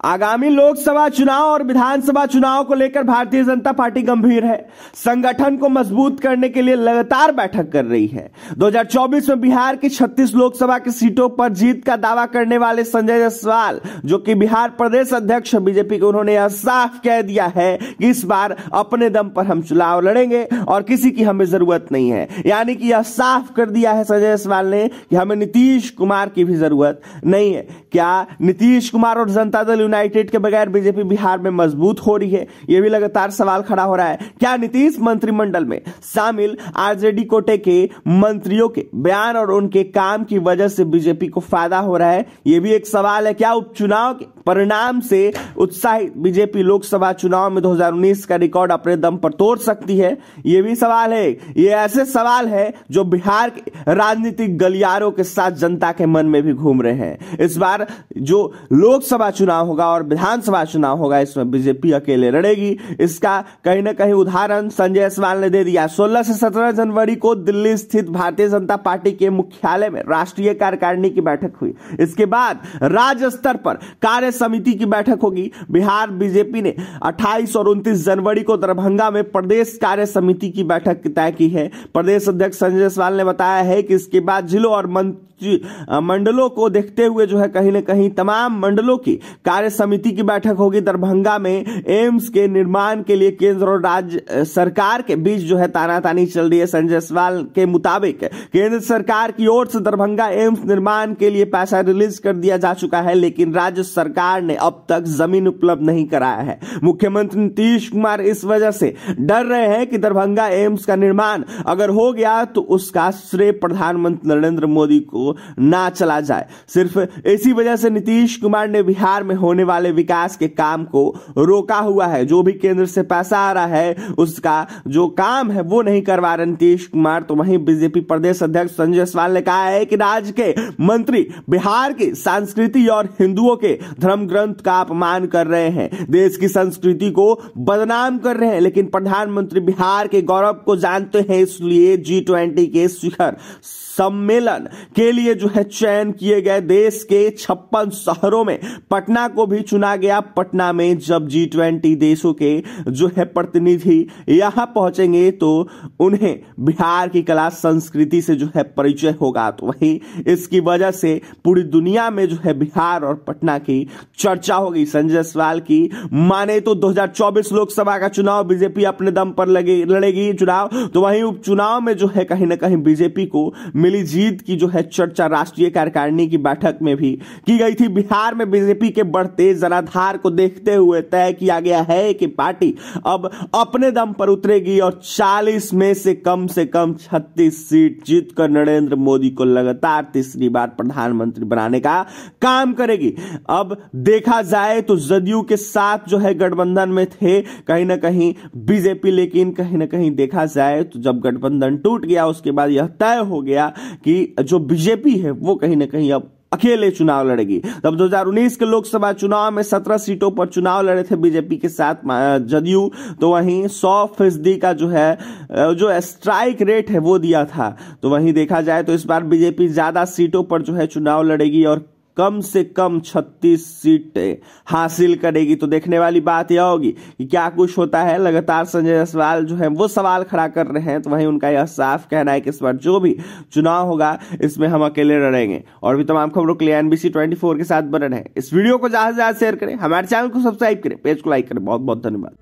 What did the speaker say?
आगामी लोकसभा चुनाव और विधानसभा चुनाव को लेकर भारतीय जनता पार्टी गंभीर है। संगठन को मजबूत करने के लिए लगातार बैठक कर रही है। 2024 में बिहार की 36 लोकसभा की सीटों पर जीत का दावा करने वाले संजय जायसवाल, जो कि बिहार प्रदेश अध्यक्ष बीजेपी के, उन्होंने यह साफ कह दिया है कि इस बार अपने दम पर हम चुनाव लड़ेंगे और किसी की हमें जरूरत नहीं है। यानी कि यह साफ कर दिया है संजय जायसवाल ने कि हमें नीतीश कुमार की भी जरूरत नहीं है। क्या नीतीश कुमार और जनता दल यूनाइटेड के बगैर बीजेपी बिहार में मजबूत हो रही है? यह भी लगातार सवाल खड़ा हो रहा है। क्या नीतीश मंत्रिमंडल में शामिल आरजेडी कोटे के मंत्रियों के बयान और उनके काम की वजह से बीजेपी को फायदा हो रहा है? यह भी एक सवाल है। क्या उपचुनाव के परिणाम से उत्साहित बीजेपी लोकसभा चुनाव में 2019 का रिकॉर्ड अपने दम पर तोड़ सकती है? यह भी सवाल है। ये ऐसे सवाल है जो बिहार के राजनीतिक गलियारों के साथ जनता के मन में भी घूम रहे हैं। इस बार जो लोकसभा चुनाव होगा और विधानसभा चुनाव होगा, इसमें बीजेपी अकेले लड़ेगी। इसका कहीं ना कहीं उदाहरण संजय जायसवाल ने दे दिया। 16 से 17 जनवरी को दिल्ली स्थित भारतीय जनता पार्टी के मुख्यालय में राष्ट्रीय कार्यकारिणी की बैठक हुई। इसके बाद राज्य स्तर पर कार्य समिति की बैठक होगी। बिहार बीजेपी ने 28 और 29 जनवरी को दरभंगा में प्रदेश कार्य समिति की बैठक तय की है। प्रदेश अध्यक्ष संजय जायसवाल ने बताया है कि इसके बाद जिलों और मंडलों को देखते हुए जो है कहीं ना कहीं तमाम मंडलों की कार्य समिति की बैठक होगी। दरभंगा में एम्स के निर्माण के लिए केंद्र और राज्य सरकार के बीच जो है तानातानी चल रही है। संजय जायसवाल के मुताबिक केंद्र सरकार की ओर से दरभंगा एम्स निर्माण के लिए पैसा रिलीज कर दिया जा चुका है, लेकिन राज्य सरकार ने अब तक जमीन उपलब्ध नहीं कराया है। मुख्यमंत्री नीतीश कुमार इस वजह से डर रहे हैं कि दरभंगा एम्स का निर्माण अगर हो गया तो उसका श्रेय प्रधानमंत्री नरेंद्र मोदी को ना चला जाए। सिर्फ इसी वजह से नीतीश कुमार ने बिहार में होने वाले विकास के काम को रोका हुआ है। जो भी केंद्र से पैसा आ रहा है उसका जो काम है वो नहीं करवा रहे नीतीश कुमार। तो वहीं बीजेपी प्रदेश अध्यक्ष संजय जायसवाल ने कहा है कि राज्य के मंत्री बिहार की संस्कृति और हिंदुओं के धर्म ग्रंथ का अपमान कर रहे हैं, देश की संस्कृति को बदनाम कर रहे हैं। लेकिन प्रधानमंत्री बिहार के गौरव को जानते हैं, इसलिए G20 के शिखर सम्मेलन के लिए जो है चयन किए गए देश के 56 शहरों में पटना को भी चुना गया। पटना में जब G20 देशों के जो है प्रतिनिधि यहां पहुंचेंगे तो उन्हें बिहार की कला संस्कृति से जो है परिचय होगा। तो वही इसकी वजह से पूरी दुनिया में जो है बिहार और पटना की चर्चा होगी। संजय जायसवाल की माने तो 2024 लोकसभा का चुनाव बीजेपी अपने दम पर लड़ेगी चुनाव। तो वहीं उपचुनाव में जो है कहीं ना कहीं बीजेपी को मिली जीत की जो है चर्चा राष्ट्रीय कार्यकारिणी की बैठक में भी की गई थी। बिहार में बीजेपी के बढ़ते जनाधार को देखते हुए तय किया गया है कि पार्टी अब अपने दम पर उतरेगी और 40 में से कम 36 सीट जीतकर नरेंद्र मोदी को लगातार तीसरी बार प्रधानमंत्री बनाने का काम करेगी। अब देखा जाए तो जदयू के साथ जो है गठबंधन में थे कहीं ना कहीं बीजेपी, लेकिन कहीं ना कहीं देखा जाए तो जब गठबंधन टूट गया उसके बाद यह तय हो गया कि जो बीजेपी है वो कहीं ना कहीं अब अकेले चुनाव लड़ेगी। तब 2019 के लोकसभा चुनाव में 17 सीटों पर चुनाव लड़े थे बीजेपी के साथ जदयू। तो वहीं 100% का जो है जो स्ट्राइक रेट है वो दिया था। तो वहीं देखा जाए तो इस बार बीजेपी ज्यादा सीटों पर जो है चुनाव लड़ेगी और कम से कम 36 सीटें हासिल करेगी। तो देखने वाली बात यह होगी कि क्या कुछ होता है। लगातार संजय जायसवाल जो है वो सवाल खड़ा कर रहे हैं। तो वहीं उनका यह साफ कहना है कि इस बार जो भी चुनाव होगा इसमें हम अकेले लड़ेंगे। और भी तमाम खबरों के लिए NBC 24 के साथ बने रहें। इस वीडियो को ज्यादा से ज्यादा शेयर करें, हमारे चैनल को सब्सक्राइब करें, पेज को लाइक करें। बहुत बहुत धन्यवाद।